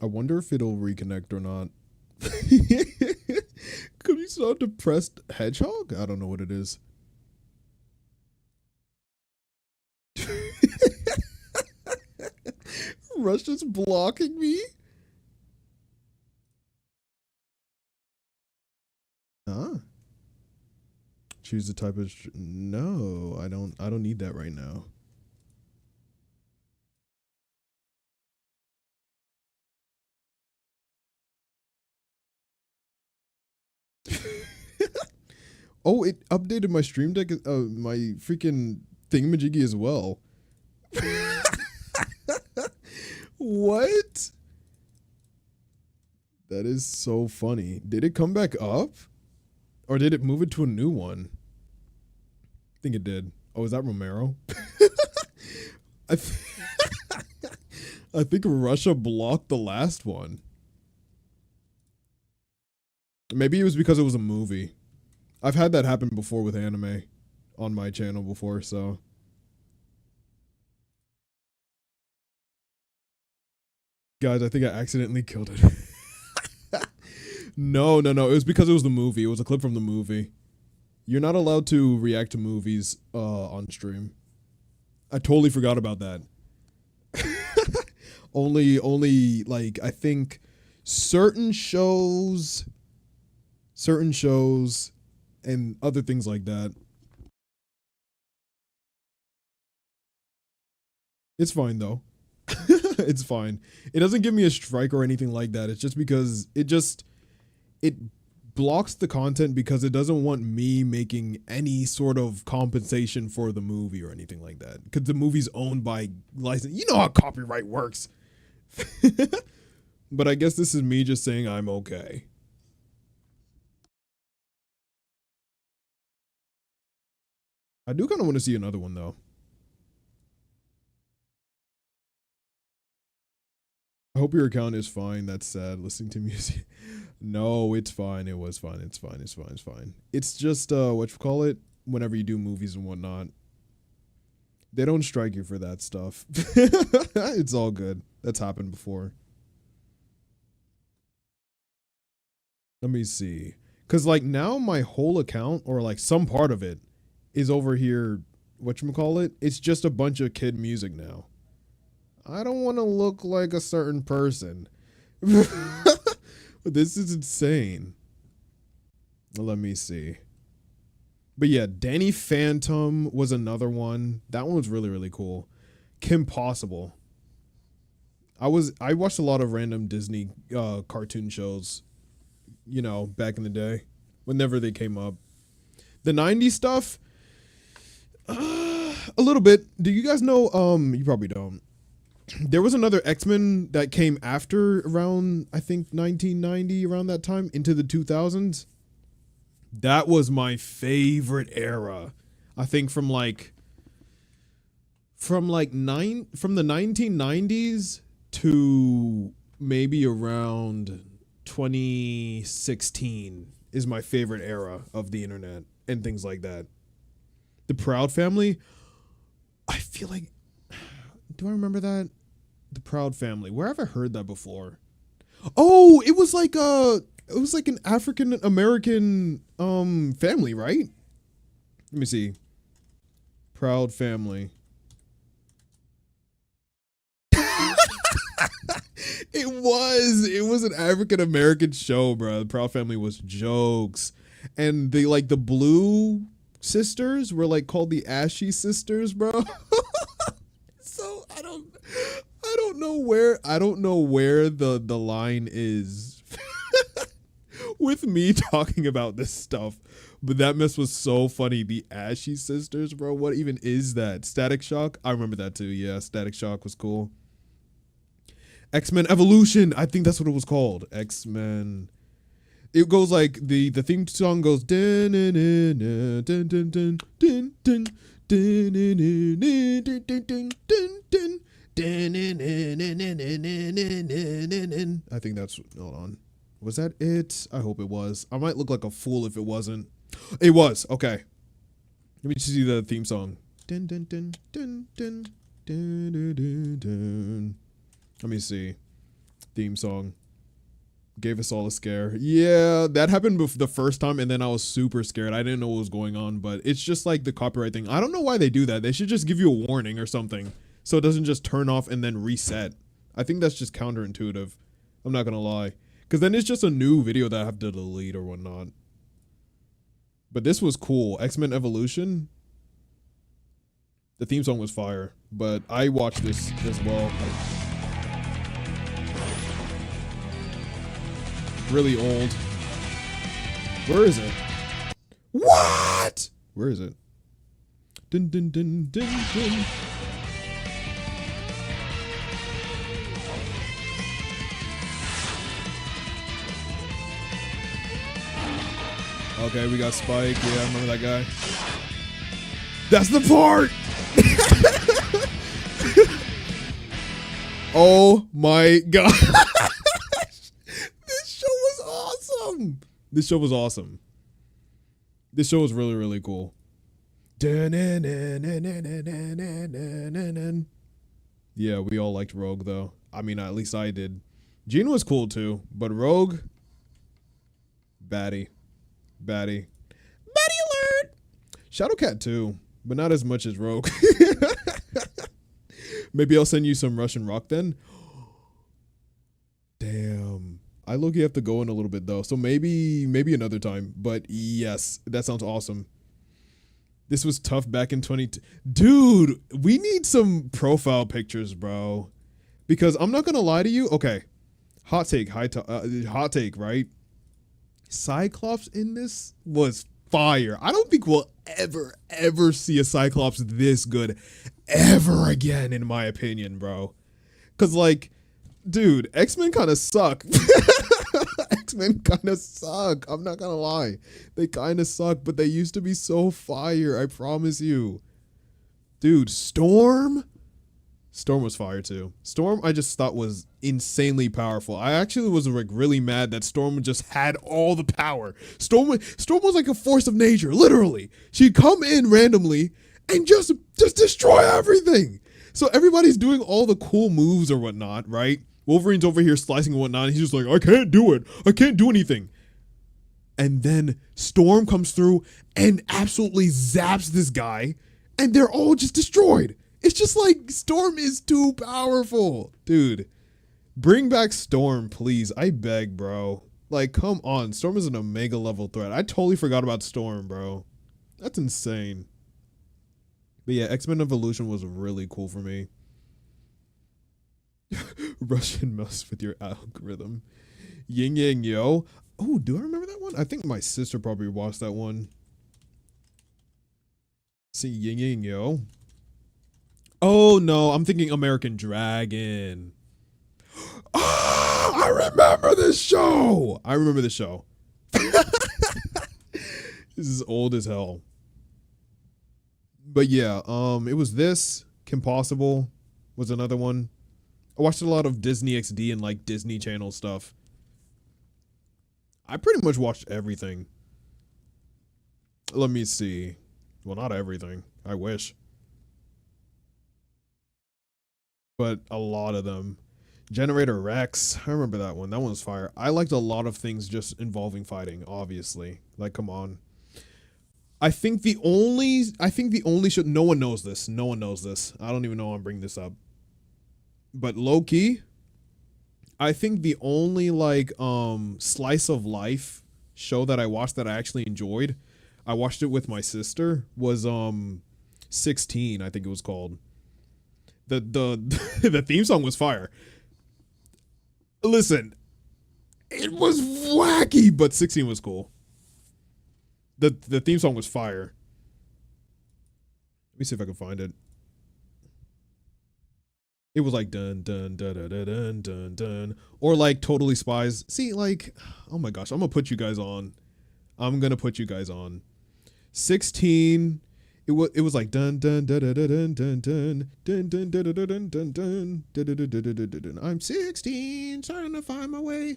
I wonder if it'll reconnect or not. Could you saw depressed hedgehog? I don't know what it is. Russia's blocking me? Huh? Choose the type of no, I don't need that right now. Oh, it updated my stream deck my freaking thingamajiggy as well. What? That is so funny. Did it come back up? Or did it move it to a new one? I think it did. Oh, is that Romero? I, th- I think Russia blocked the last one. Maybe it was because it was a movie. I've had that happen before with anime on my channel before, so. Guys, I think I accidentally killed it. No, no, no. It was because it was the movie. It was a clip from the movie. You're not allowed to react to movies on stream. I totally forgot about that. Only like I think certain shows, certain shows, and other things like that. It's fine though. It's fine. It doesn't give me a strike or anything like that. It's just because it blocks the content because it doesn't want me making any sort of compensation for the movie or anything like that. Because the movie's owned by license. You know how copyright works. But I guess this is me just saying I'm okay. I do kind of want to see another one though. I hope your account is fine. That's sad. Listening to music. No, it's fine. It was fine. It's fine. It's fine. It's fine. It's just what you call it. Whenever you do movies and whatnot, they don't strike you for that stuff. It's all good. That's happened before. Let me see. Cause like now my whole account or like some part of it is over here. Whatchamacallit? It's just a bunch of kid music now. I don't want to look like a certain person. This is insane. Let me see. But yeah, Danny Phantom was another one. That one was really, really cool. Kim Possible. I watched a lot of random Disney cartoon shows, back in the day, whenever they came up. The '90s stuff, a little bit. Do you guys know? You probably don't. There was another X-Men that came after around I think 1990, around that time into the 2000s. That was my favorite era. I think from the 1990s to maybe around 2016 is my favorite era of the internet and things like that. The Proud Family, I feel like, do I remember that? The Proud Family. Where have I heard that before? Oh, it was like an African American family, right? Let me see. Proud Family. It was an African American show, bro. The Proud Family was jokes. And the blue sisters were like called the Ashy sisters, bro. So I don't know where the line is with me talking about this stuff. But that mess was so funny. The Ashy sisters, bro. What even is that? Static Shock? I remember that too. Yeah, Static Shock was cool. X-Men Evolution. I think that's what it was called. X-Men. It goes like the theme song goes dun dun dun dun dun dun dun dun dun dun dun dun dun. I think that's, hold on. Was that it? I hope it was. I might look like a fool if it wasn't. It was. Okay. Let me see the theme song. Dun dun dun dun dun dun dun dun. Let me see. theme song. Gave us all a scare. Yeah, that happened the first time, and then I was super scared. I didn't know what was going on, but it's just like the copyright thing. I don't know why they do that. They should just give you a warning or something so it doesn't just turn off and then reset. I think that's just counterintuitive. I'm not gonna lie. Because then it's just a new video that I have to delete or whatnot. But this was cool. X-Men Evolution. The theme song was fire, but I watched this as well. Really old. Where is it? What? Where is it? Dun dun dun dun dun. Okay, we got Spike. Yeah, I remember that guy. That's the part! Oh my god. This show was awesome. This show was awesome. This show was really, really cool. Yeah, we all liked Rogue though. I mean, at least I did. Jean was cool too, but Rogue, baddie. Baddie alert! Shadowcat too, but not as much as Rogue. Maybe I'll send you some Russian rock then. Damn. I low-key have to go in a little bit though, so maybe another time. But yes, that sounds awesome. This was tough back in 20. Dude, we need some profile pictures, bro. Because I'm not gonna lie to you. Okay, hot take, hot take, right? Cyclops in this was fire. I don't think we'll ever see a Cyclops this good ever again, in my opinion, bro. Cause like, dude, X-Men kind of suck. X-Men kind of suck. I'm not gonna lie. They kind of suck, but they used to be so fire. I promise you. Dude, Storm was fire too. Storm, I just thought was insanely powerful. I actually was like really mad that Storm just had all the power. Storm was like a force of nature, literally. She'd come in randomly and just destroy everything. So everybody's doing all the cool moves or whatnot, right? Wolverine's over here slicing and whatnot. And he's just like, I can't do it. I can't do anything. And then Storm comes through and absolutely zaps this guy, and they're all just destroyed. It's just like Storm is too powerful. Dude, bring back Storm, please. I beg, bro. Like, come on. Storm is an Omega level threat. I totally forgot about Storm, bro. That's insane. But yeah, X-Men Evolution was really cool for me. Russian mouse with your algorithm. Yin Yang Yo. Oh, do I remember that one? I think my sister probably watched that one. See, Yin Yang Yo. Oh no, I'm thinking American Dragon. Oh, I remember this show. This is old as hell. But yeah, it was this. Kim Possible was another one. I watched a lot of Disney XD and like Disney Channel stuff. I pretty much watched everything. Let me see. Well, not everything. I wish. But a lot of them. Generator Rex. I remember that one. That one was fire. I liked a lot of things just involving fighting, obviously. Like, come on. I think the only show, no one knows this. No one knows this. I don't even know I'm bringing this up. But low-key, I think the only like slice of life show that I watched that I actually enjoyed, I watched it with my sister, was 16, I think it was called. The theme song was fire. Listen, it was wacky, but 16 was cool. The theme song was fire. Let me see if I can find it. It was like dun dun dun dun dun dun dun dun, or like Totally Spies. See, like, oh my gosh, I'm gonna put you guys on. 16. It was like dun dun dun dun dun dun dun dun dun dun dun dun dun dun dun. I'm 16, starting to find my way.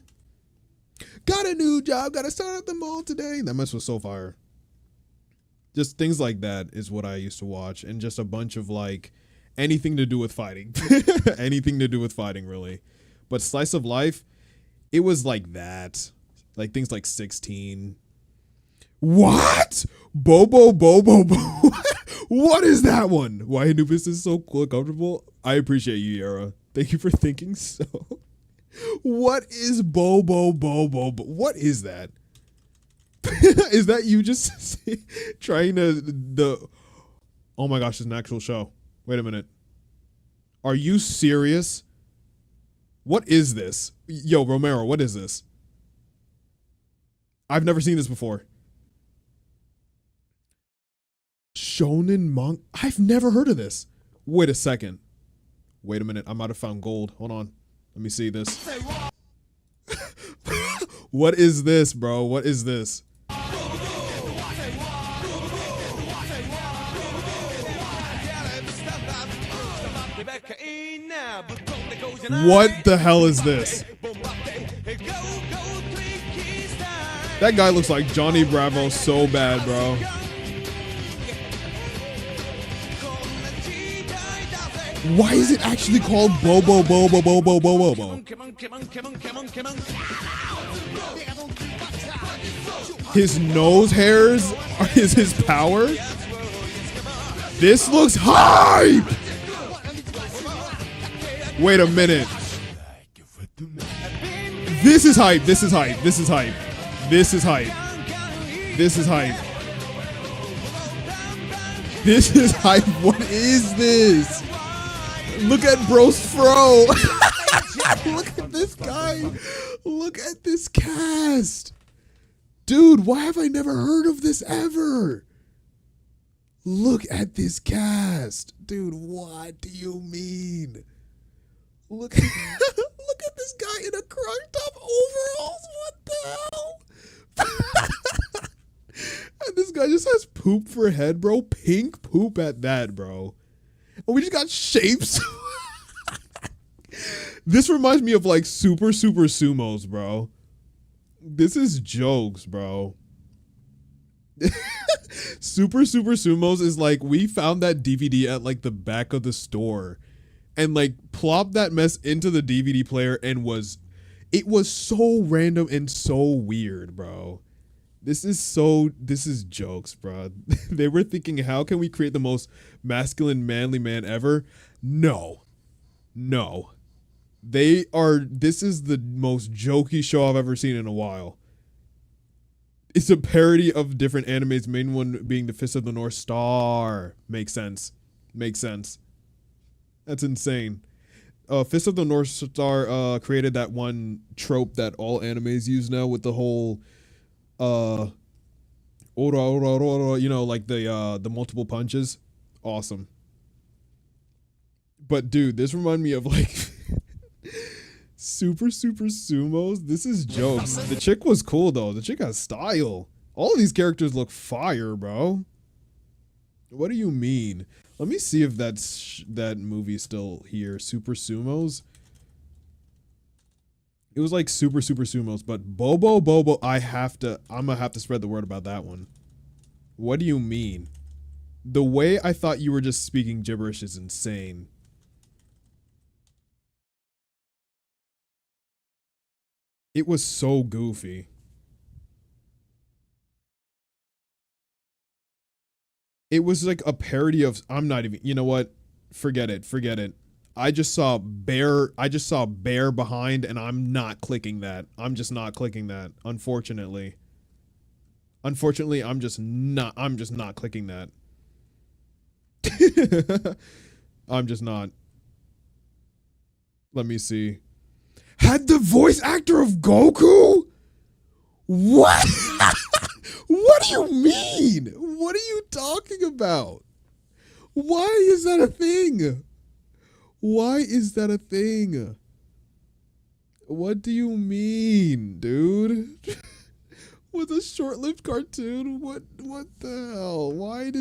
Got a new job, gotta start at the mall today. That mess was so fire. Just things like that is what I used to watch, and just a bunch of like anything to do with fighting. Anything to do with fighting, really. But slice of life, it was like that. Like things like 16. What? Bobo Bobo Bo. What is that one? Why Anubis is so cool and comfortable? I appreciate you, Yara. Thank you for thinking so. What is Bobo Bobo? What is that? Is that you just trying to oh my gosh, it's an actual show. Wait a minute. Are you serious? What is this? Yo, Romero, what is this? I've never seen this before. Shonen manga? I've never heard of this. Wait a second. Wait a minute. I might have found gold. Hold on. Let me see this. What is this, bro? What is this? What the hell is this? That guy looks like Johnny Bravo so bad, bro. Why is it actually called Bobo Bobo Bobo Bobo Bobo? His nose hairs is his power? This looks hype! Wait a minute. This is hype. This is hype. This is hype. This is hype. This is hype. This is hype. What is this? Look at bro's fro. Look at this guy. Look at this cast. Dude, why have I never heard of this ever? Look at this cast. Dude, what do you mean? Look at this guy in a crop top overalls. What the hell? And this guy just has poop for head, bro. Pink poop at that, bro. And we just got shapes. This reminds me of like Super Sumos, bro. This is jokes, bro. Super Sumos is like, we found that DVD at like the back of the store and like plopped that mess into the DVD player and it was so random and so weird, bro. This is jokes, bro. They were thinking, how can we create the most masculine, manly man ever? No. This is the most jokey show I've ever seen in a while. It's a parody of different animes, main one being the Fist of the North Star. Makes sense. That's insane. Fist of the North Star created that one trope that all animes use now with the whole ora, you know, like the multiple punches. Awesome. But dude, this reminded me of like Super Sumos. This is jokes. The chick was cool though. The chick has style. All of these characters look fire, bro. What do you mean? Let me see if that movie's still here. Super Sumos. It was like Super Sumos, but Bobo, I'm gonna have to spread the word about that one. What do you mean? The way I thought you were just speaking gibberish is insane. It was so goofy. It was like a parody of, I'm not even, you know what? Forget it. I just saw bear behind and I'm not clicking that. I'm just not clicking that, unfortunately. I'm just not clicking that. I'm just not. Let me see. Had the voice actor of Goku? What? What do you mean? What are you talking about? Why is that a thing? What do you mean, dude? Was a short-lived cartoon? What the hell? Why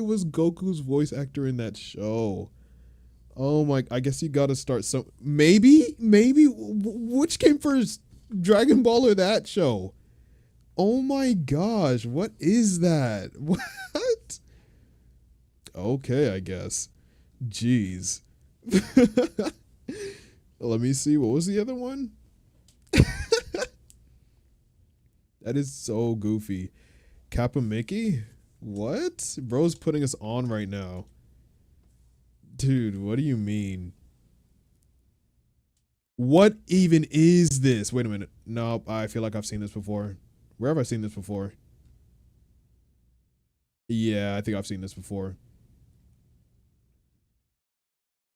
was Goku's voice actor in that show? Oh my, I guess you gotta start so maybe which came first, Dragon Ball or that show? Oh my gosh, what is that? What? Okay, I guess. Jeez. Let Let me see. What was the other one? That is so goofy. Kappa Mickey? What? Bro's putting us on right now. Dude, what do you mean? What even is this? Wait a minute. Nope, I feel like I've seen this before. Where have I seen this before? Yeah, I think I've seen this before.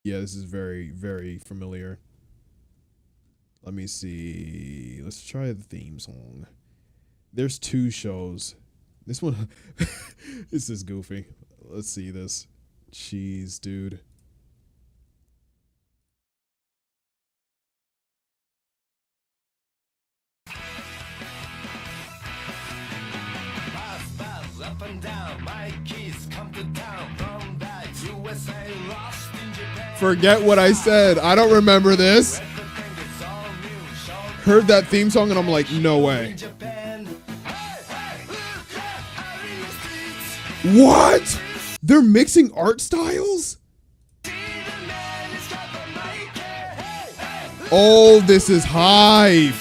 Yeah, this is very, very familiar. Let me see. Let's try the theme song. There's 2 shows. This one, this is goofy. Let's see this. Jeez, dude. Up and down, my keys come to town from that USA lost in Japan. Forget what I said. I don't remember this. Heard that theme song and I'm like, no way. What? They're mixing art styles? Oh, this is hype.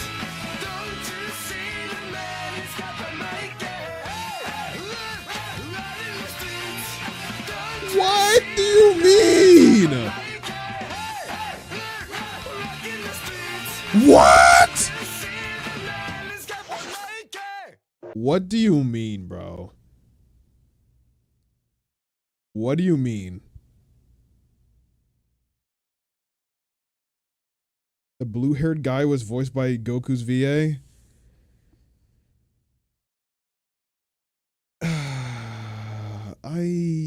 What do you mean? What? What do you mean, bro? What do you mean? The blue-haired guy was voiced by Goku's VA?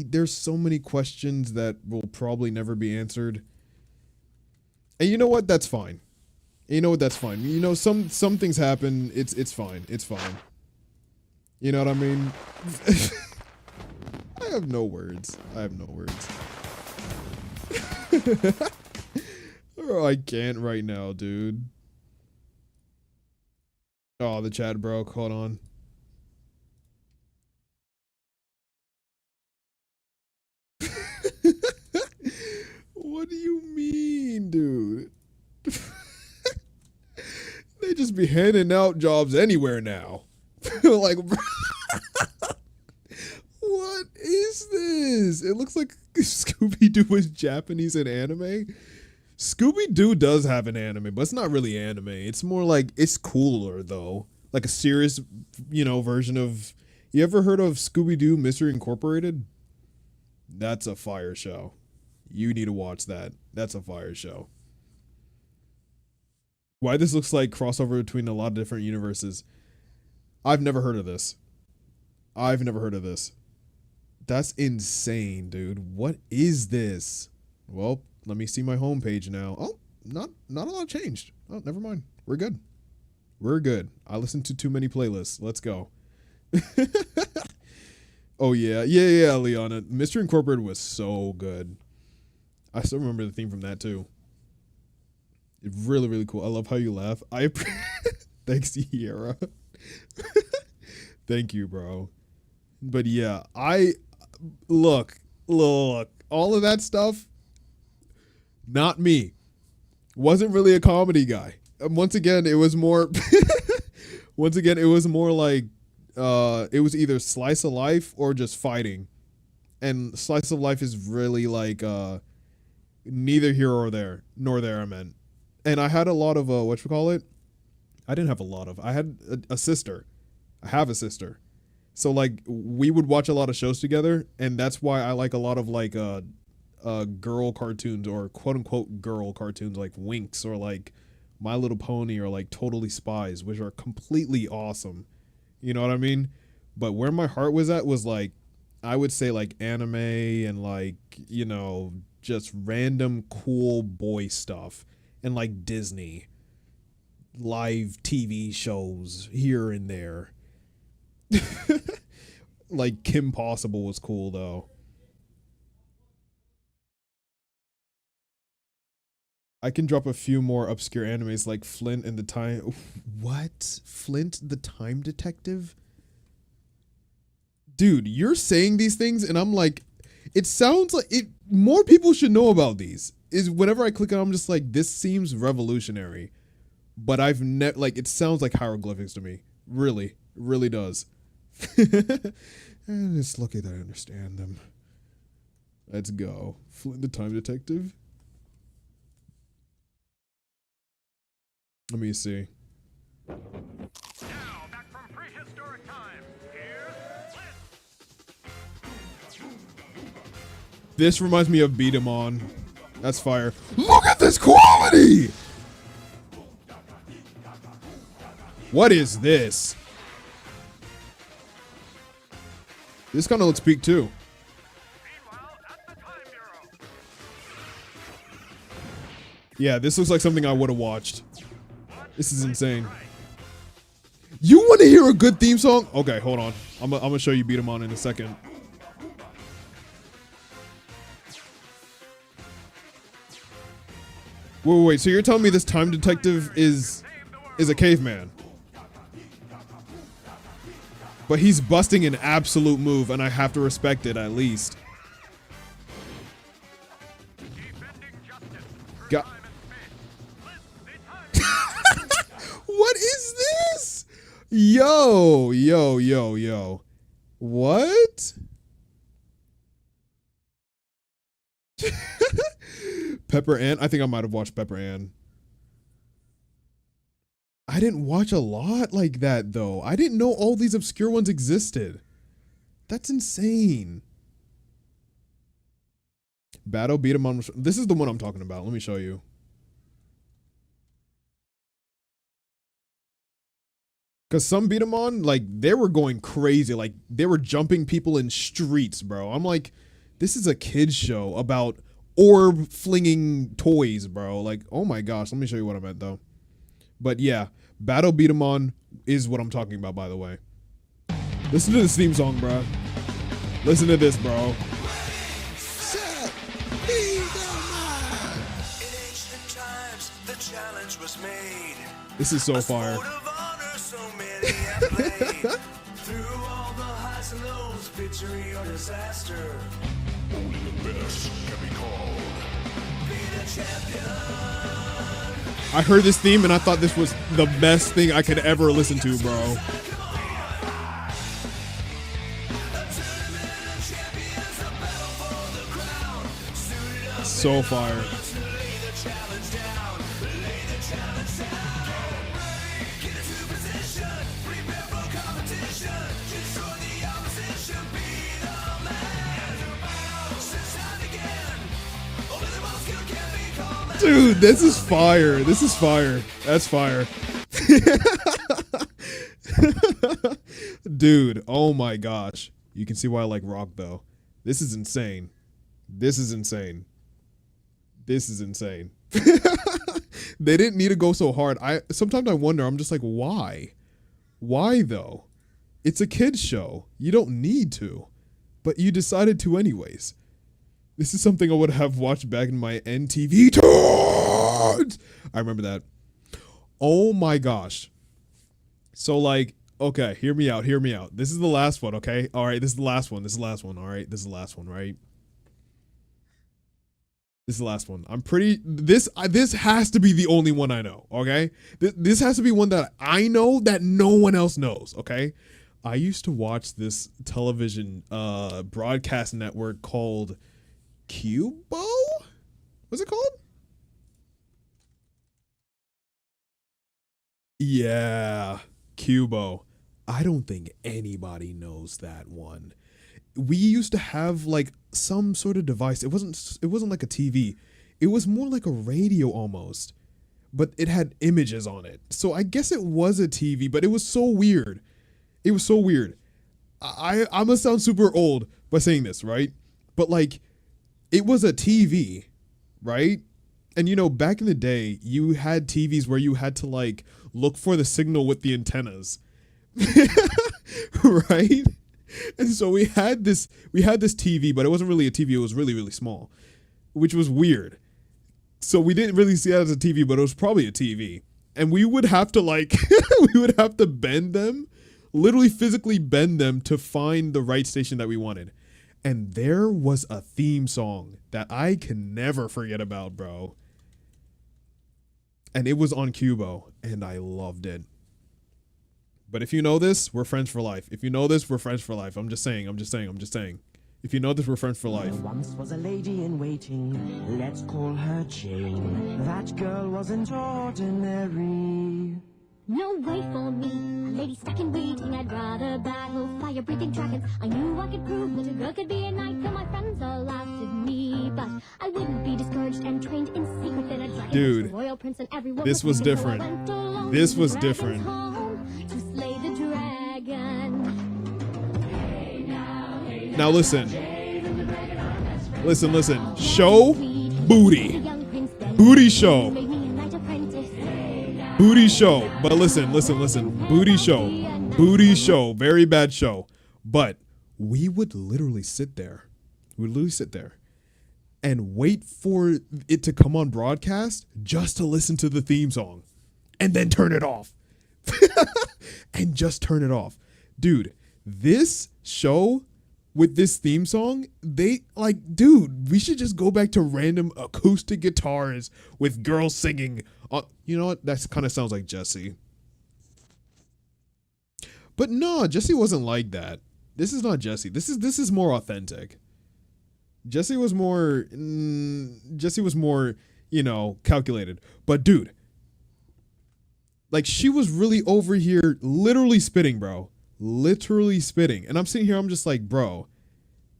There's so many questions that will probably never be answered. And you know what? That's fine. You know what? That's fine. You know, some things happen. It's fine. It's fine. You know what I mean? I have no words. I have no words. Oh, I can't right now, dude. Oh, the chat broke. Hold on. What do you mean, dude? They just be handing out jobs anywhere now. Like, what is this? It looks like Scooby-Doo was Japanese in anime. Scooby-Doo does have an anime, but it's not really anime. It's more like, it's cooler though. Like a serious, you know, version of, you ever heard of Scooby-Doo Mystery Incorporated? That's a fire show. You need to watch that. That's a fire show. Why this looks like crossover between a lot of different universes. I've never heard of this. I've never heard of this. That's insane, dude. What is this? Well, let me see my homepage now. Oh, not a lot changed. Oh, never mind. We're good. We're good. I listened to too many playlists. Let's go. Oh yeah, Leona. Mystery Incorporated was so good. I still remember the theme from that too. It's really, really cool. I love how you laugh. Thanks, Sierra. Thank you, bro. But yeah, look, all of that stuff, not me. Wasn't really a comedy guy. Once again, it was more like it was either slice of life or just fighting. And slice of life is really like neither here or there, nor there, I meant. And I had a lot of whatchamacallit? I didn't have a lot of. I had a sister. I have a sister. So like we would watch a lot of shows together, and that's why I like a lot of like girl cartoons or quote unquote girl cartoons like Winx or like My Little Pony or like Totally Spies, which are completely awesome. You know what I mean? But where my heart was at was like, I would say like anime and like, you know, just random cool boy stuff and like Disney live TV shows here and there. Like Kim Possible was cool though. I can drop a few more obscure animes like Flint and the Time. What? Flint the Time Detective? Dude, you're saying these things and I'm like, it sounds like it. More people should know about these. is whenever I click on it, I'm just like, this seems revolutionary. But I've never, like, it sounds like hieroglyphics to me. Really, really does. And it's lucky that I understand them. Let's go. Flint the Time Detective. Let me see. Now, back from prehistoric times, here's Flint. This reminds me of Beat 'em On. That's fire. Look at this quality! What is this? This kind of looks peak too. Meanwhile, at the Time Bureau. Yeah, this looks like something I would have watched. This is insane. You want to hear a good theme song? Okay, hold on. I'm gonna show you Beat 'em On in a second. Wait. So you're telling me this time detective is a caveman? But he's busting an absolute move, and I have to respect it at least. Defending justice. Got. Time and space. Flint, the Time What is this? Yo. What? Pepper Ann? I think I might have watched Pepper Ann. I didn't watch a lot like that, though. I didn't know all these obscure ones existed. That's insane. Battle Beat 'em On. This is the one I'm talking about. Let me show you. Because some Beat 'em On, like, they were going crazy. Like, they were jumping people in streets, bro. I'm like, this is a kid's show about orb flinging toys, bro. Like, oh my gosh. Let me show you what I meant, though. But yeah, Battle Beat 'em On is what I'm talking about, by the way. Listen to this theme song, bro. Listen to this, bro. In ancient times, the challenge was made. This is so fire. Sport of honor, so many have played. Through all the highs and lows, victory or disaster. Only the best can be called. Be the champion. I heard this theme and I thought this was the best thing I could ever listen to, bro. So fire. Dude, this is fire. This is fire. That's fire. Dude, oh my gosh. You can see why I like rock, though. This is insane. This is insane. This is insane. They didn't need to go so hard. Sometimes I wonder, I'm just like, why? Why, though? It's a kid's show. You don't need to. But you decided to anyways. This is something I would have watched back in my NTV times. I remember that. Oh my gosh. So like, okay, hear me out. This is the last one, okay? All right, this is the last one. All right, this is the last one, right? This is the last one. I'm pretty, this has to be the only one I know, okay? This has to be one that I know that no one else knows, okay? I used to watch this television broadcast network called Cubo? What's it called? Yeah, Cubo. I don't think anybody knows that one. We used to have like some sort of device. It wasn't like a TV. It was more like a radio almost. But it had images on it. So I guess it was a TV, but it was so weird. It was so weird. I'm gonna sound super old by saying this, right? But like, it was a TV, right? And you know, back in the day, you had TVs where you had to like look for the signal with the antennas. Right? And so we had this TV, but it wasn't really a TV, it was really, really small, which was weird. So we didn't really see it as a TV, but it was probably a TV. And we would have to like we would have to bend them, literally physically bend them to find the right station that we wanted. And there was a theme song that I can never forget about, bro. And it was on Cubo, and I loved it. But if you know this, we're friends for life. If you know this, we're friends for life. I'm just saying. If you know this, we're friends for life. There once was a lady in waiting, let's call her Jane. That girl wasn't ordinary. No way for me, a lady stuck in waiting. I'd rather battle fire-breathing dragons. I knew I could prove that a girl could be a knight, though my friends all laughed at me. But I wouldn't be discouraged and trained in secret that a dragon Dude, was the royal prince and everyone this was different. This was different. To slay the dragon. Now listen. Listen. Show booty. Booty show. Booty show. But listen. Booty show. Very bad show. But we would literally sit there. And wait for it to come on broadcast just to listen to the theme song. And then turn it off. And just turn it off. Dude, this show with this theme song, dude, we should just go back to random acoustic guitars with girls singing. You know what? That kind of sounds like Jessie. But no, Jessie wasn't like that. This is not Jessie. This is more authentic. Jessie was more, calculated. But dude, like she was really over here literally spitting, bro. Literally spitting. And I'm sitting here, I'm just like, bro,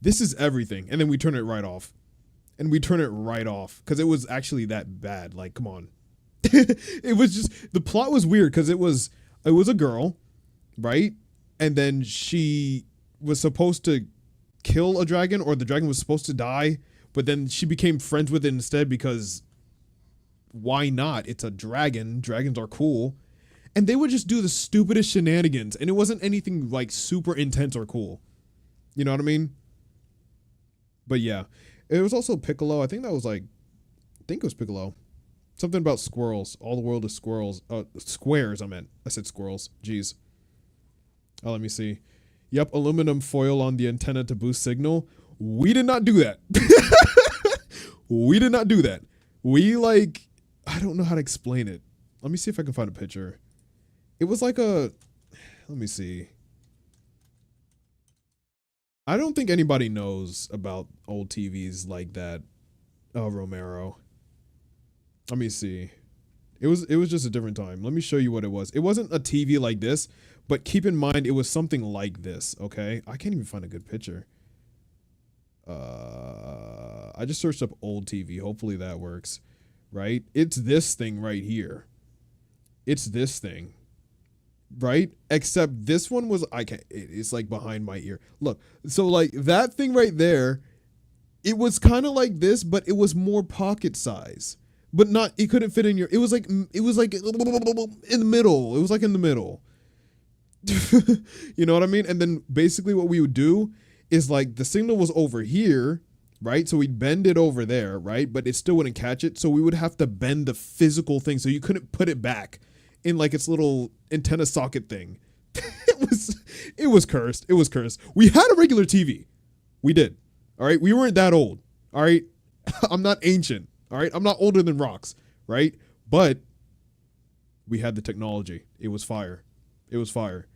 this is everything. And then we turn it right off. Because it was actually that bad. Like, come on. It was just, the plot was weird because it was a girl, right? And then she was supposed to kill a dragon, or the dragon was supposed to die, but then she became friends with it instead because why not? It's a dragon. Dragons are cool. And they would just do the stupidest shenanigans, and it wasn't anything like super intense or cool. You know what I mean? But yeah, it was also Piccolo. I think it was Piccolo. Something about squirrels. All the world is squirrels. Squares, I meant. I said squirrels. Jeez. Oh, let me see. Yep, aluminum foil on the antenna to boost signal. We did not do that. We did not do that. I don't know how to explain it. Let me see if I can find a picture. It was like let me see. I don't think anybody knows about old TVs like that. Oh, Romero. Let me see. It was just a different time. Let me show you what it was. It wasn't a TV like this, but keep in mind it was something like this, okay? I can't even find a good picture. I just searched up old TV. Hopefully that works, right? It's this thing right here. It's this thing. Right? Except this one was, it's like behind my ear. Look, so like that thing right there, it was kind of like this, but it was more pocket size. But not, it couldn't fit in it was like in the middle. It was like in the middle. You know what I mean? And then basically what we would do is like the signal was over here, right? So we'd bend it over there, right? But it still wouldn't catch it. So we would have to bend the physical thing. So you couldn't put it back in like its little antenna socket thing. It was cursed. It was cursed. We had a regular TV. We did. All right. We weren't that old. All right. I'm not ancient. All right. I'm not older than rocks. Right. But we had the technology. It was fire. It was fire.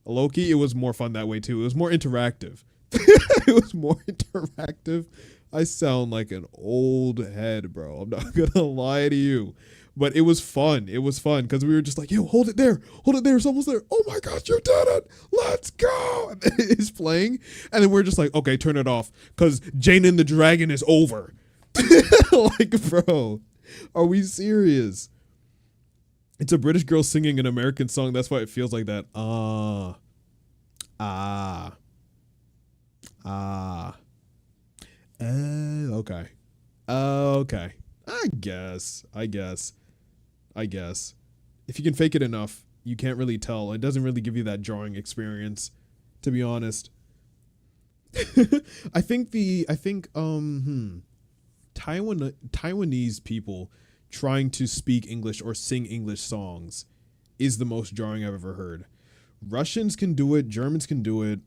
Loki, it was more fun that way too. It was more interactive. It was more interactive. I sound like an old head, bro. I'm not gonna lie to you. But it was fun. It was fun because we were just like, yo, hold it there. Hold it there. It's almost there. Oh my gosh, you did it. Let's go. And then it's playing. And then we're just like, okay, turn it off because Jane and the Dragon is over. Like, bro, are we serious? It's a British girl singing an American song. That's why it feels like that. Okay. Okay. I guess. If you can fake it enough, you can't really tell. It doesn't really give you that drawing experience, to be honest. Taiwanese people trying to speak English or sing English songs is the most jarring I've ever heard. Russians can do it, Germans can do it,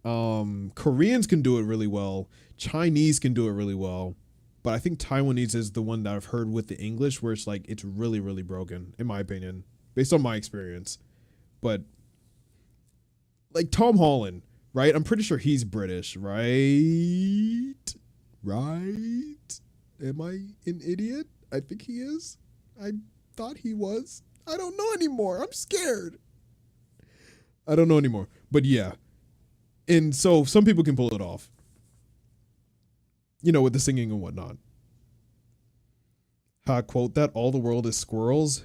Koreans can do it really well. Chinese can do it really well. But I think Taiwanese is the one that I've heard with the English where it's like it's really, really broken, in my opinion, based on my experience. But like Tom Holland, right? I'm pretty sure he's British, right? Right? Am I an idiot? I think he is. I thought he was. I don't know anymore. I'm scared. I don't know anymore. But yeah. And so some people can pull it off. You know, with the singing and whatnot. Quote that, all the world is squirrels.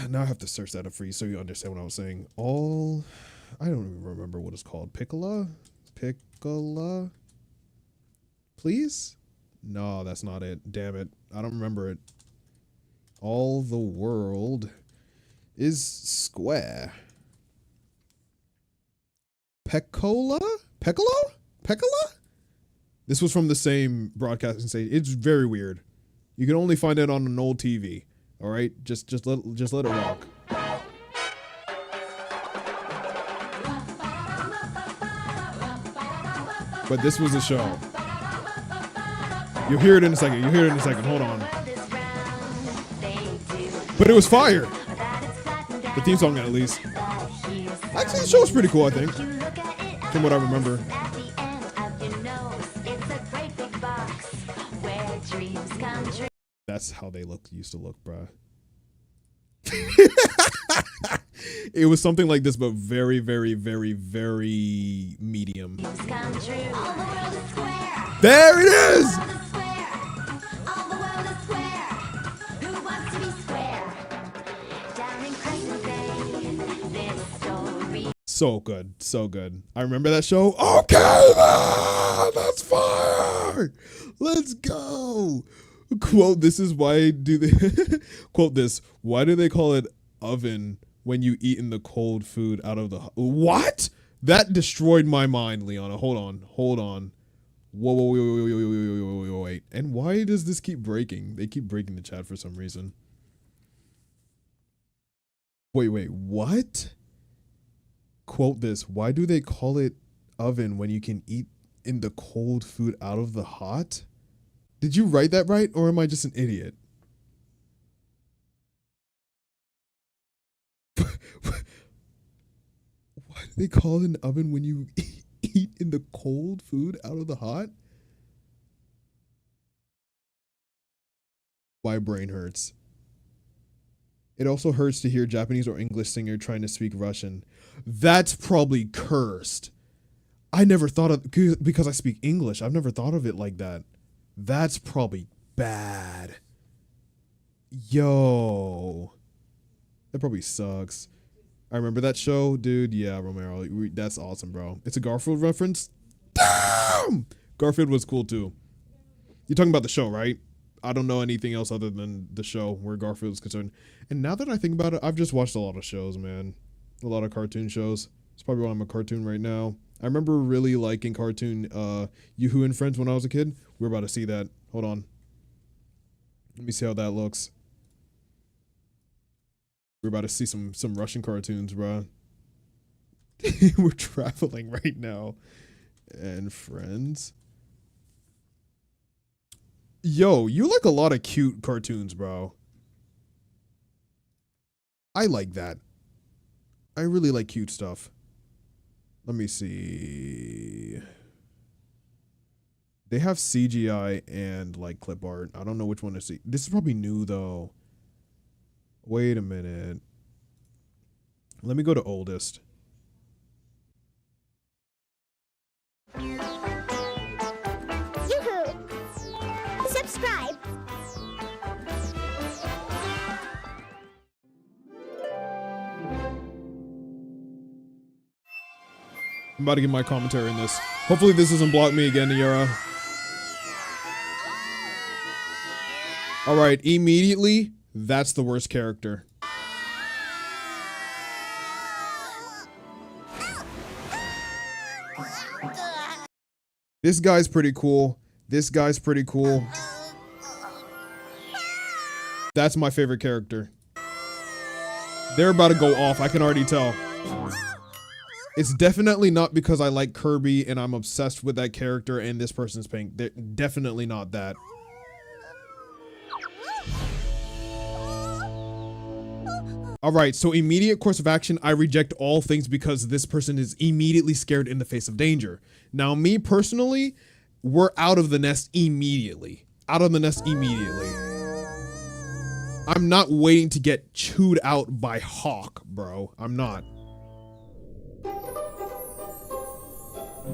Now I have to search that up for you so you understand what I was saying. I don't even remember what it's called. Piccola? Please? No, that's not it. Damn it. I don't remember it. All the world is square. Piccola? This was from the same broadcasting stage. It's very weird. You can only find it on an old TV. All right, just let it rock. But this was a show. You'll hear it in a second. Hold on. But it was fire. The theme song, at least. Actually, the show was pretty cool, I think. From what I remember. That's how they used to look, bruh. It was something like this, but very, very, very, very medium. There it is! So good, so good. I remember that show. Okay, man, that's fire. Let's go. Quote, this is why do they quote this, why do they call it oven when you eat in the cold food out of the what? That destroyed my mind, Liana. Hold on. Wait. And why does this keep breaking? They keep breaking the chat for some reason. Wait, what? Quote this, why do they call it oven when you can eat in the cold food out of the hot? Did you write that right, or am I just an idiot? Why do they call it an oven when you eat in the cold food out of the hot? My brain hurts. It also hurts to hear Japanese or English singer trying to speak Russian. That's probably cursed. I never thought of, because I speak English, I've never thought of it like that. That's probably bad. Yo. That probably sucks. I remember that show, dude. Yeah, Romero. That's awesome, bro. It's a Garfield reference. Damn! Garfield was cool too. You're talking about the show, right? I don't know anything else other than the show where Garfield is concerned. And now that I think about it, I've just watched a lot of shows, man. A lot of cartoon shows. It's probably why I'm a cartoon right now. I remember really liking cartoon Yoo-Hoo and Friends when I was a kid. We're about to see that. Hold on. Let me see how that looks. We're about to see some Russian cartoons, bro. We're traveling right now. And Friends. Yo, you like a lot of cute cartoons, bro. I like that. I really like cute stuff. Let me see. They have CGI and like clip art. I don't know which one to see. This is probably new though. Wait a minute. Let me go to oldest. Yoo-hoo! Subscribe! I'm about to give my commentary on this. Hopefully this doesn't block me again, Yara. Alright, immediately, that's the worst character. This guy's pretty cool. This guy's pretty cool. That's my favorite character. They're about to go off, I can already tell. It's definitely not because I like Kirby and I'm obsessed with that character and this person's pink. They're definitely not that. All right, so immediate course of action, I reject all things because this person is immediately scared in the face of danger. Now, me personally, we're out of the nest immediately. Out of the nest immediately. I'm not waiting to get chewed out by Hawk, bro. I'm not.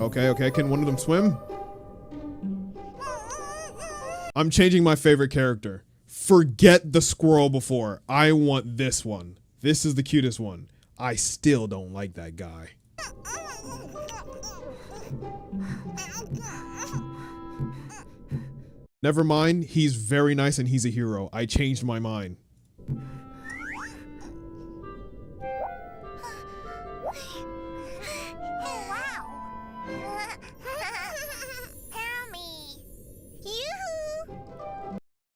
Okay, can one of them swim? I'm changing my favorite character. Forget the squirrel before. I want this one. This is the cutest one. I still don't like that guy. Never mind, he's very nice and he's a hero. I changed my mind.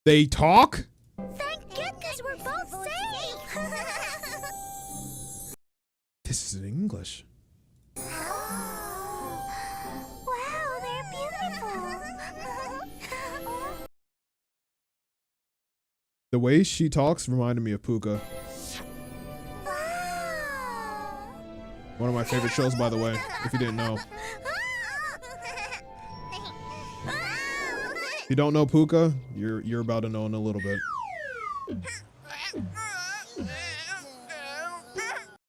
They talk? Thank goodness we're both safe. This is in English. Wow, they're beautiful. The way she talks reminded me of Puka. One of my favorite shows, by the way, if you didn't know. If you don't know Puka, you're about to know in a little bit.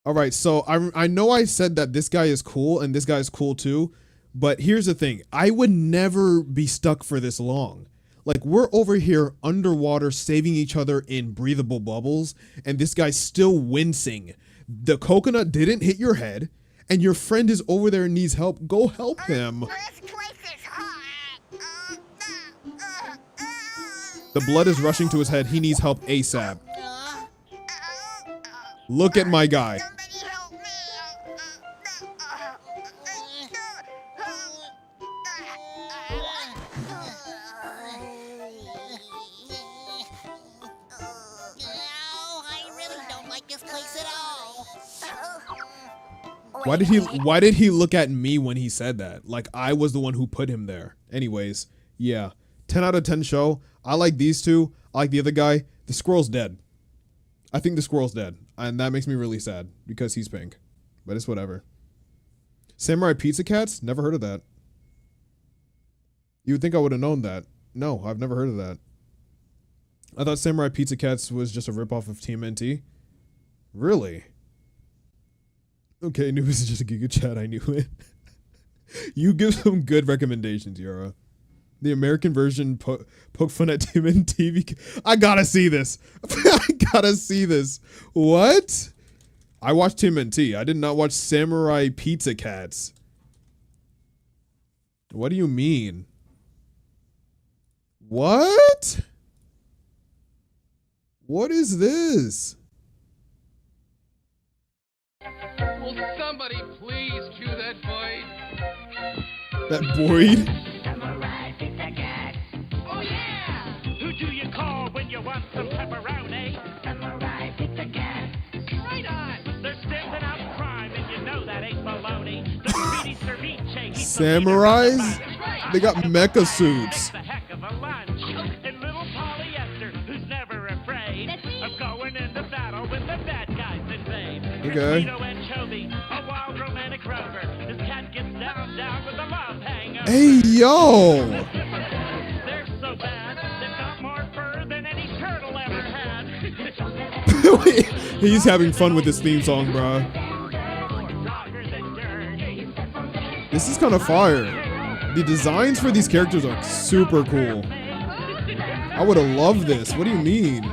All right, so I know I said that this guy is cool and this guy is cool too, but here's the thing. I would never be stuck for this long. Like, we're over here underwater saving each other in breathable bubbles, and this guy's still wincing. The coconut didn't hit your head, and your friend is over there and needs help. Go help him. The blood is rushing to his head. He needs help ASAP. Look at my guy. Why did he look at me when he said that? Like I was the one who put him there. Anyways, yeah. 10 out of 10 show. I like these two. I like the other guy. The squirrel's dead. I think the squirrel's dead. And that makes me really sad because he's pink. But it's whatever. Samurai Pizza Cats? Never heard of that. You would think I would have known that. No, I've never heard of that. I thought Samurai Pizza Cats was just a ripoff of TMNT. Really? Okay, knew this is just a Giga Chat. I knew it. You give some good recommendations, Yara. The American version poke fun at TMNT. I gotta see this. I gotta see this. What? I watched TMNT. I did not watch Samurai Pizza Cats. What do you mean? What? What is this? Will somebody please cue that void? That Boyd? Oh yeah! Who do you call when you want some pepperoni? Samurai Pizza Cat. Right on! They're stamping out crime and you know that ain't baloney. The greedy ceviche. Samurais? They got mecha suits. The heck of a lunch. And little polyester, who's never afraid of going into battle when the bad guys invade. Okay. Guido Anchovy, a wild romantic rover. This cat gets down with a love hangover. Hey, yo! They're so bad, they've got more fur than any turtle ever had. He's having fun with this theme song, bro. This is kind of fire. The designs for these characters are super cool. I would have loved this. What do you mean?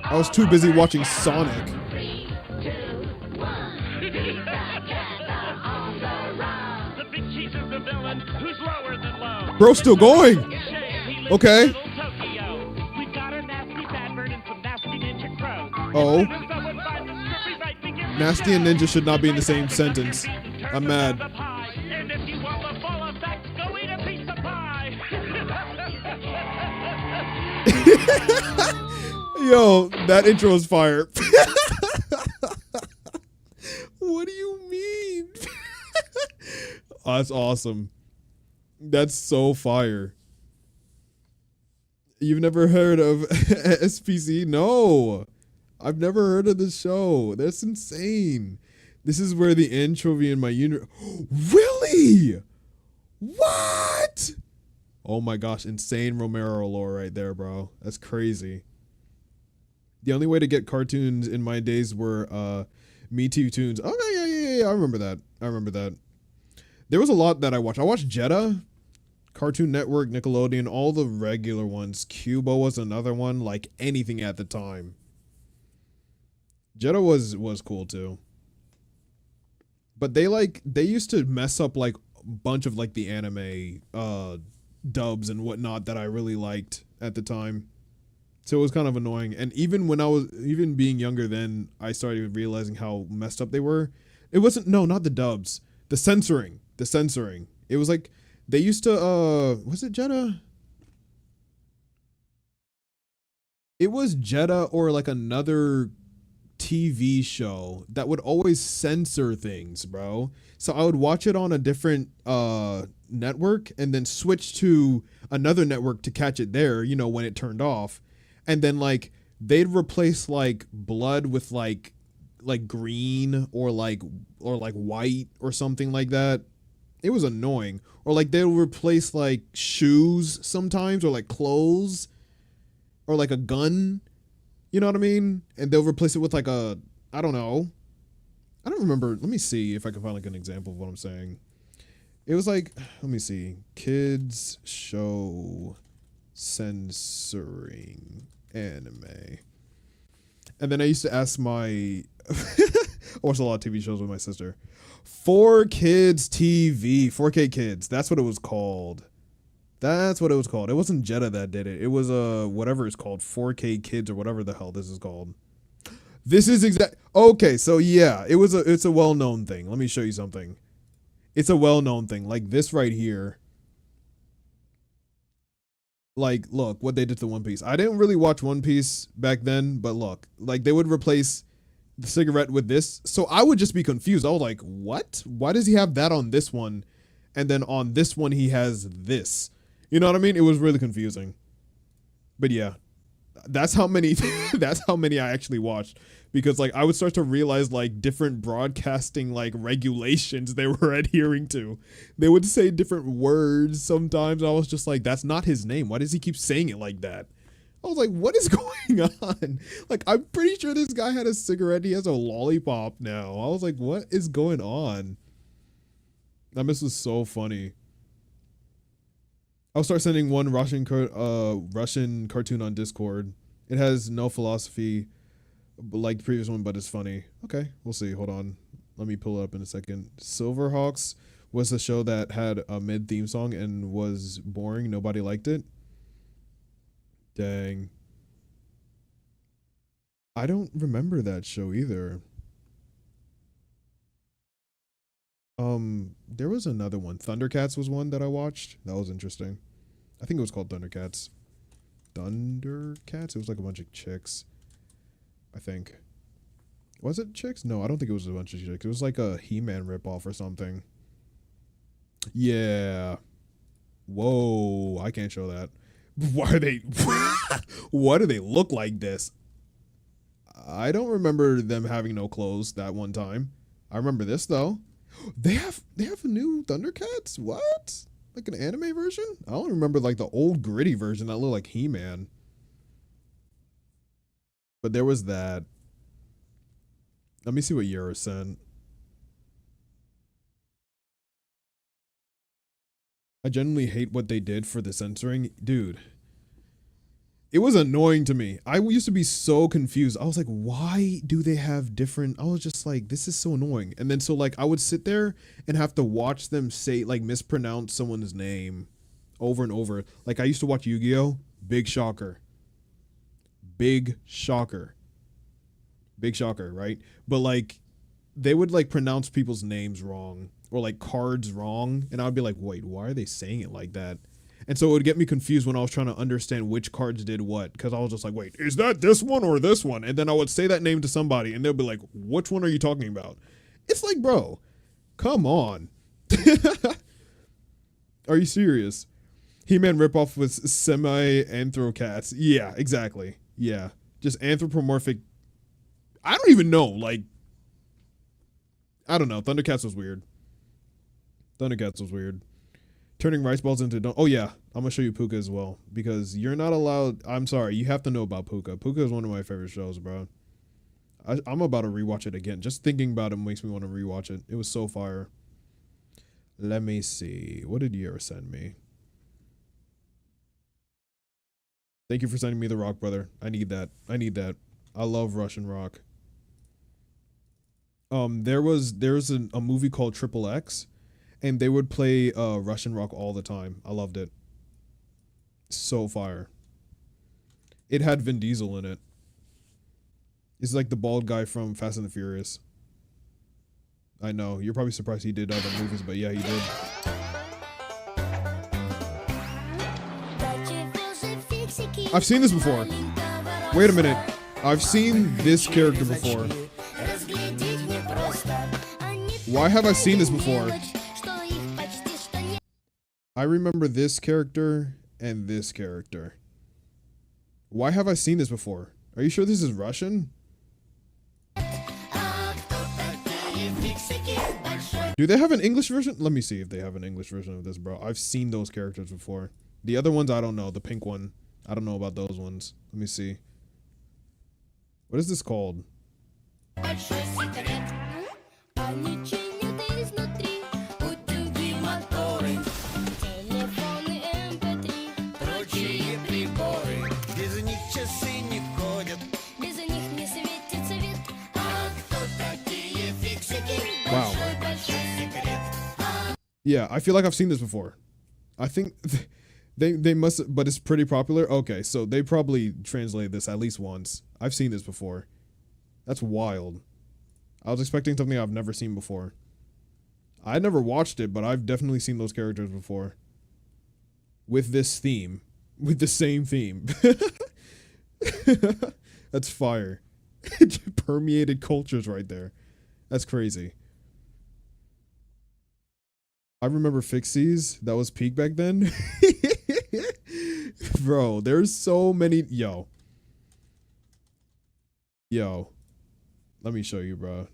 I was too busy watching Sonic. Bro's still going. Okay. Oh. Nasty and Ninja should not be in the same sentence. I'm mad. Yo, that intro is fire. That's awesome. That's so fire. You've never heard of SPC? No. I've never heard of this show. That's insane. This is where the anchovy in my unit. Really? What? Oh my gosh, insane Romero lore right there, bro. That's crazy. The only way to get cartoons in my days were Me Too Tunes. Okay, yeah. I remember that. There was a lot that I watched. I watched Jeddah, Cartoon Network, Nickelodeon, all the regular ones. Cubo was another one, like anything at the time. Jeddah was cool too. But they used to mess up like a bunch of like the anime dubs and whatnot that I really liked at the time. So it was kind of annoying. And even when I was being younger then, I started realizing how messed up they were. It wasn't, no, not the dubs. The censoring. It was like they used to was it Jeddah? It was Jeddah or like another TV show that would always censor things, bro. So I would watch it on a different network and then switch to another network to catch it there, you know, when it turned off. And then like they'd replace like blood with like green or like white or something like that. It was annoying. Or like they'll replace like shoes sometimes or like clothes or like a gun. You know what I mean? And they'll replace it with like a, I don't know. I don't remember. Let me see if I can find like an example of what I'm saying. It was like, let me see. Kids show censoring anime. And then I used to ask I watched a lot of TV shows with my sister. 4Kids TV, 4K Kids. That's what it was called. It wasn't Jeddah that did it. It was whatever it's called, 4K Kids or whatever the hell this is called. This is okay, so yeah, it's a well-known thing. Let me show you something. It's a well-known thing. Like this right here. Like, look what they did to One Piece. I didn't really watch One Piece back then, but look, like they would replace the cigarette with this. So I would just be confused. I was like, what? Why does he have that on this one? And then on this one, he has this. You know what I mean? It was really confusing. But yeah, that's how many I actually watched, because like I would start to realize like different broadcasting like regulations they were adhering to. They would say different words sometimes. I was just like, that's not his name. Why does he keep saying it like that? I was like, what is going on? Like, I'm pretty sure this guy had a cigarette. He has a lollipop now. I was like, what is going on? That mess was so funny. I'll start sending one Russian cartoon on Discord. It has no philosophy like the previous one, but it's funny. Okay, we'll see. Hold on. Let me pull it up in a second. Silverhawks was a show that had a mid theme song and was boring. Nobody liked it. Dang. I don't remember that show either. There was another one. Thundercats was one that I watched. That was interesting. I think it was called Thundercats. Thundercats? It was like a bunch of chicks. I think. Was it chicks? No, I don't think it was a bunch of chicks. It was like a He-Man ripoff or something. Yeah. Whoa, I can't show that. Why are they why do they look like this? I don't remember them having no clothes that one time. I remember this though. They have a new Thundercats? What? Like an anime version? I don't remember like the old gritty version that looked like He-Man. But there was that. Let me see what Yura sent. I genuinely hate what they did for the censoring. Dude, it was annoying to me. I used to be so confused. I was like, why do they have different? I was just like, this is so annoying. And then so like I would sit there and have to watch them say like mispronounce someone's name over and over. Like I used to watch Yu-Gi-Oh! Big shocker. Big shocker. Big shocker, right? But like they would like pronounce people's names wrong or like cards wrong. And I'd be like, wait, why are they saying it like that? And so it would get me confused when I was trying to understand which cards did what. Because I was just like, wait, is that this one or this one? And then I would say that name to somebody and they'll be like, which one are you talking about? It's like, bro, come on. Are you serious? He-Man ripoff was semi-anthro-cats. Yeah, exactly. Yeah. Just anthropomorphic. I don't even know. Like, I don't know. Thundercats was weird. Thundercats was weird. Turning rice balls into... Oh, yeah. I'm going to show you Puka as well. Because you're not allowed... I'm sorry. You have to know about Puka. Puka is one of my favorite shows, bro. I'm about to rewatch it again. Just thinking about it makes me want to rewatch it. It was so fire. Let me see. What did you ever send me? Thank you for sending me the rock, brother. I need that. I need that. I love Russian rock. There's a movie called Triple X, and they would play Russian rock all the time. I loved it. So fire. It had Vin Diesel in it. It's like the bald guy from Fast and the Furious. I know. You're probably surprised he did other movies, but yeah, he did. I've seen this before. Wait a minute. I've seen this character before. Why have I seen this before? I remember this character and this character. Why have I seen this before? Are you sure this is Russian? Do they have an English version? Let me see if they have an English version of this, bro. I've seen those characters before. The other ones, I don't know. The pink one. I don't know about those ones. Let me see. What is this called? Wow. Yeah, I feel like I've seen this before. I think they must, but it's pretty popular. Okay, so they probably translated this at least once. I've seen this before. That's wild. I was expecting something I've never seen before. I never watched it, but I've definitely seen those characters before. With this theme. With the same theme. That's fire. Permeated cultures right there. That's crazy. I remember Fixies. That was peak back then. Bro, there's so many. Yo. Let me show you, bro.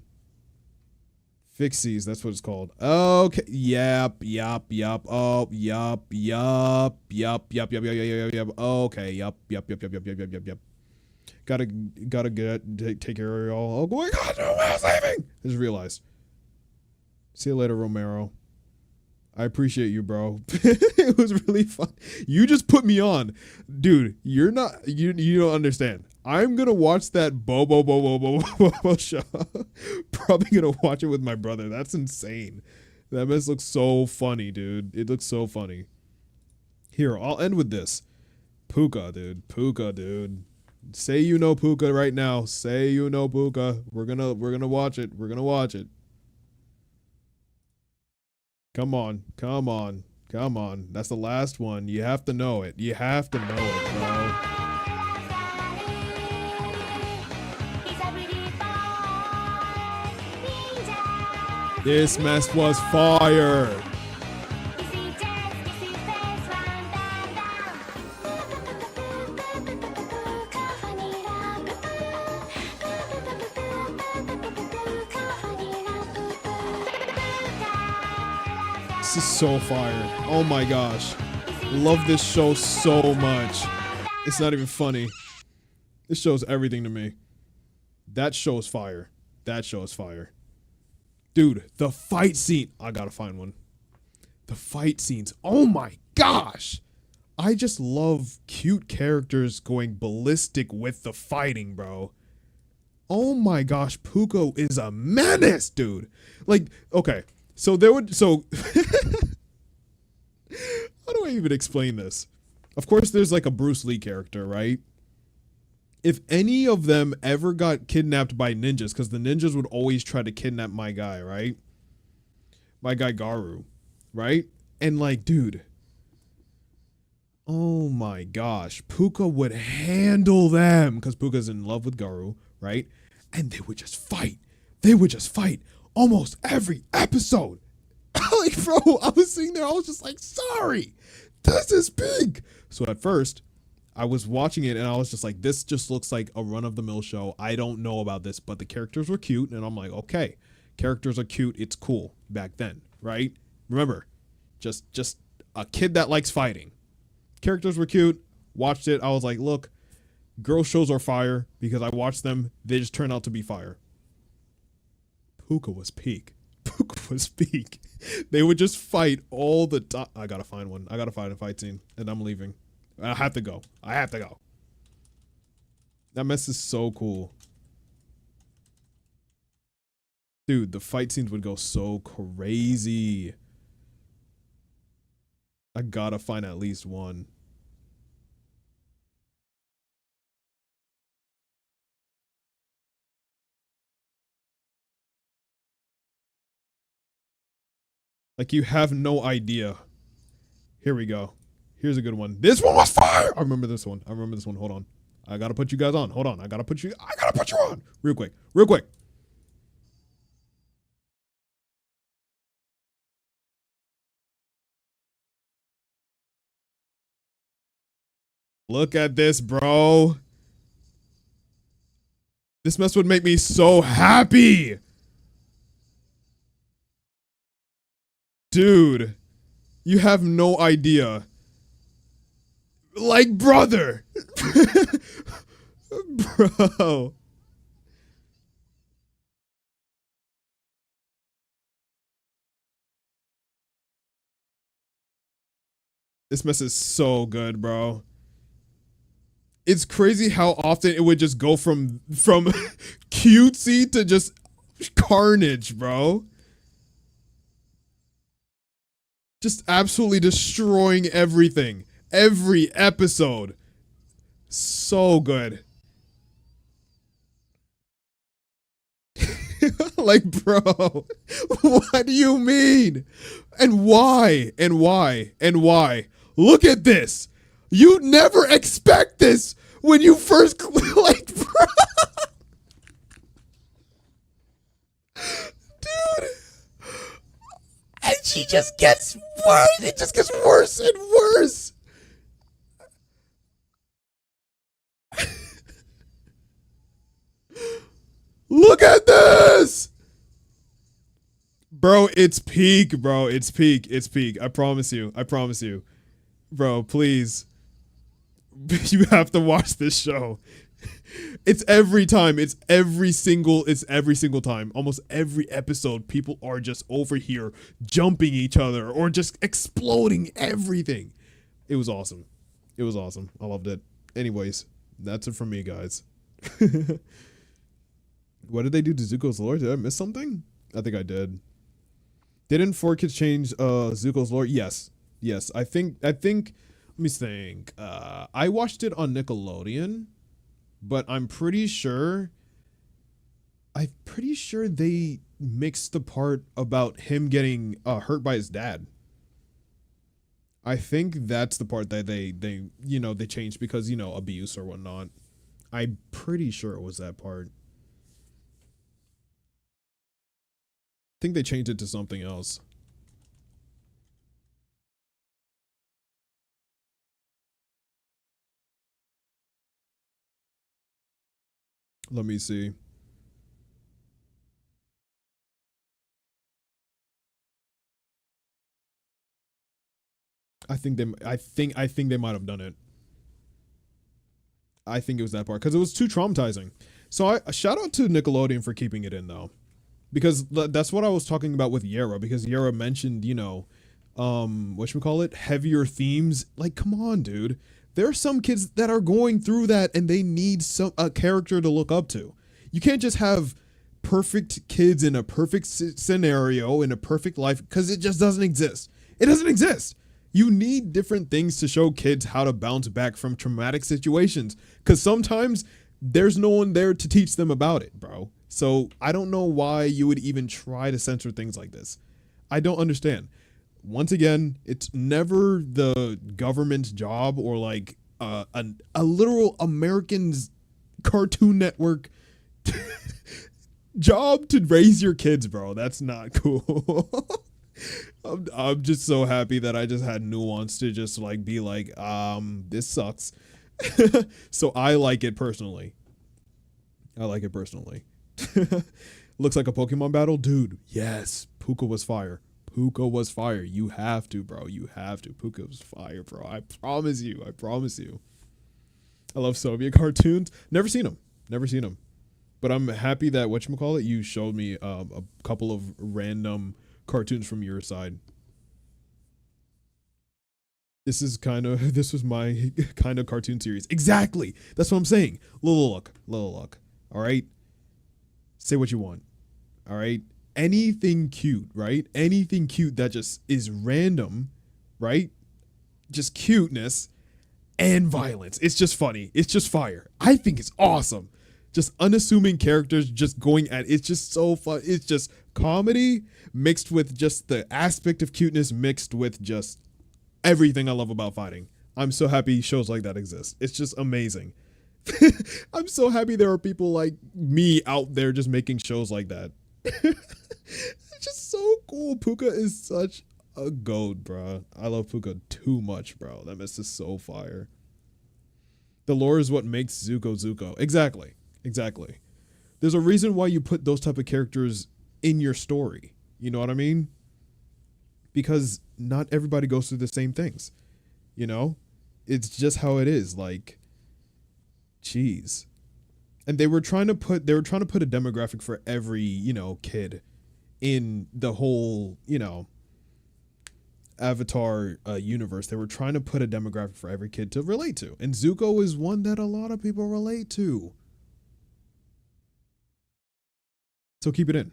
Fixies, that's what it's called. Okay. Yep. Oh, yup. Okay. Yep. Gotta take care of y'all. Oh my God, no one's leaving. I just realized. See you later, Romero. I appreciate you, bro. It was really fun. You just put me on. Dude, you don't understand. I'm gonna watch that Bobo show. Probably gonna watch it with my brother. That's insane. That mess looks so funny, dude. It looks so funny. Here, I'll end with this. Puka, dude. Say you know Puka right now. Say you know Puka. We're gonna watch it. We're gonna watch it. Come on. That's the last one. You have to know it. You have to know it, bro. This mess was fire. This is so fire. Oh my gosh. Love this show so much. It's not even funny. This shows everything to me. That show is fire. Dude, the fight scene. I gotta find one. The fight scenes. Oh my gosh. I just love cute characters going ballistic with the fighting, bro. Oh my gosh. Puka is a menace, dude. Like, okay. So how do I even explain this? Of course, there's like a Bruce Lee character, right? If any of them ever got kidnapped by ninjas, because the ninjas would always try to kidnap my guy, right? My guy Garou, right? And like, dude, oh my gosh, Puka would handle them because Puka's in love with Garou, right? And they would just fight. Almost every episode. Like, bro, I was sitting there, I was just like, sorry, this is big. So at first, I was watching it and I was just like, this just looks like a run-of-the-mill show. I don't know about this, but the characters were cute, and I'm like, okay, characters are cute, it's cool back then, right? Remember, just a kid that likes fighting. Characters were cute, watched it, I was like, look, girl shows are fire because I watched them, they just turn out to be fire. Puka was peak. Puka was peak. They would just fight all the time. I gotta find one. I gotta find a fight scene, and I'm leaving. I have to go. I have to go. That mess is so cool. Dude, the fight scenes would go so crazy. I gotta find at least one. Like, you have no idea. Here we go. Here's a good one. This one was fire. I remember this one. Hold on. I gotta put you guys on. Hold on. I gotta put you on. Real quick. Look at this, bro. This mess would make me so happy. Dude, you have no idea. Like, brother. Bro. This mess is so good, bro. It's crazy how often it would just go from cutesy to just carnage, bro. Just absolutely destroying everything. Every episode. So good. Like, bro, what do you mean? And why? Look at this. You'd never expect this when you first, like, bro. Dude. And she just gets worse. It just gets worse and worse. Look at this. Bro, it's peak, bro. It's peak. I promise you. Bro, please. You have to watch this show. It's every time. It's every single time. Almost every episode, people are just over here jumping each other or just exploding everything. It was awesome. I loved it. Anyways, that's it from me, guys. What did they do to Zuko's lore? Did I miss something? I think I did. Didn't 4Kids change Zuko's lore? Yes. I think let me think. I watched it on Nickelodeon, but I'm pretty sure they mixed the part about him getting hurt by his dad. I think that's the part that they changed because, abuse or whatnot. I'm pretty sure it was that part. I think they changed it to something else. Let me see. I think they might have done it. I think it was that part because it was too traumatizing. So I shout out to Nickelodeon for keeping it in though, because that's what I was talking about with Yara. Because Yara mentioned, whatchamacallit, heavier themes. Like, come on, dude. There are some kids that are going through that and they need a character to look up to. You can't just have perfect kids in a perfect scenario in a perfect life because it just doesn't exist. It doesn't exist. You need different things to show kids how to bounce back from traumatic situations because sometimes there's no one there to teach them about it, bro. So I don't know why you would even try to censor things like this. I don't understand. Once again, it's never the government's job or like a literal American's Cartoon Network job to raise your kids, bro. That's not cool. I'm just so happy that I just had nuance to just like be like, this sucks. So I like it personally. I like it personally. Looks like a Pokemon battle, dude. Yes, Puka was fire. Puka was fire. You have to, bro. You have to. Puka was fire, bro. I promise you. I promise you. I love Soviet cartoons. Never seen them. Never seen them. But I'm happy that whatchamacallit, you showed me a couple of random cartoons from your side. This was my kind of cartoon series. Exactly. That's what I'm saying. Little Luck. All right. Say what you want. All right. Anything cute, right? Anything cute that just is random, right? Just cuteness and violence. It's just funny. It's just fire. I think it's awesome. Just unassuming characters just going at it's just so fun. It's just comedy mixed with just the aspect of cuteness mixed with just everything I love about fighting. I'm so happy shows like that exist. It's just amazing. I'm so happy there are people like me out there just making shows like that. It's just so cool. Puka is such a goat, bro. I love Puka too much, bro. That mess is so fire. The lore is what makes Zuko Zuko. Exactly. There's a reason why you put those type of characters in your story. You know what I mean? Because not everybody goes through the same things. You know? It's just how it is. Like, jeez. And they were trying to put a demographic for every, you know, kid in the whole, you know, Avatar universe. They were trying to put a demographic for every kid to relate to. And Zuko is one that a lot of people relate to. So keep it in.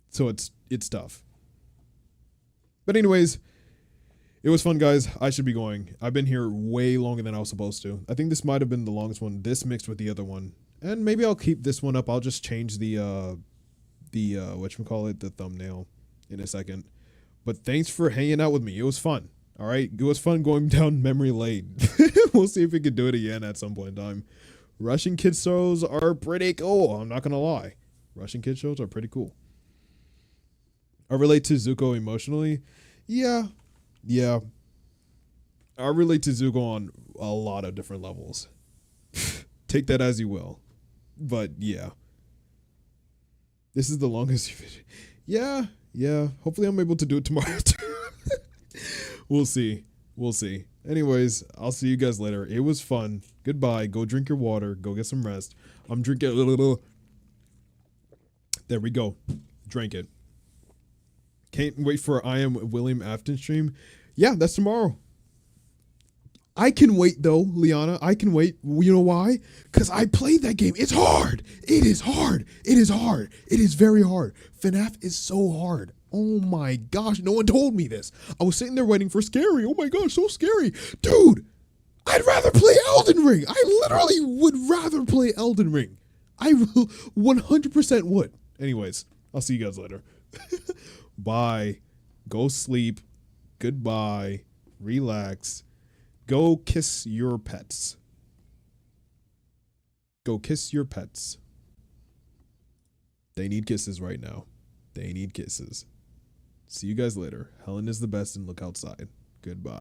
So it's tough. But anyways, it was fun, guys. I should be going. I've been here way longer than I was supposed to. I think this might have been the longest one. This mixed with the other one. And maybe I'll keep this one up. I'll just change the whatchamacallit, the thumbnail in a second. But thanks for hanging out with me. It was fun. All right. It was fun going down memory lane. We'll see if we can do it again at some point in time. Russian kid shows are pretty cool. I'm not going to lie. Russian kid shows are pretty cool. I relate to Zuko emotionally. Yeah. I relate to Zuko on a lot of different levels. Take that as you will. But yeah. This is the longest video. Yeah. Hopefully I'm able to do it tomorrow too. We'll see. Anyways, I'll see you guys later. It was fun. Goodbye. Go drink your water. Go get some rest. I'm drinking a little. There we go. Drank it. Can't wait for I Am William Afton stream. Yeah, that's tomorrow. I can wait though, Liana. I can wait. You know why? Because I played that game. It's hard. It is hard. It is very hard. FNAF is so hard. Oh my gosh. No one told me this. I was sitting there waiting for scary. Oh my gosh, so scary. Dude, I'd rather play Elden Ring. I literally would rather play Elden Ring. I 100% would. Anyways, I'll see you guys later. Bye. Go sleep. Goodbye. Relax. Go kiss your pets. Go kiss your pets. They need kisses right now. They need kisses. See you guys later. Helen is the best and look outside. Goodbye.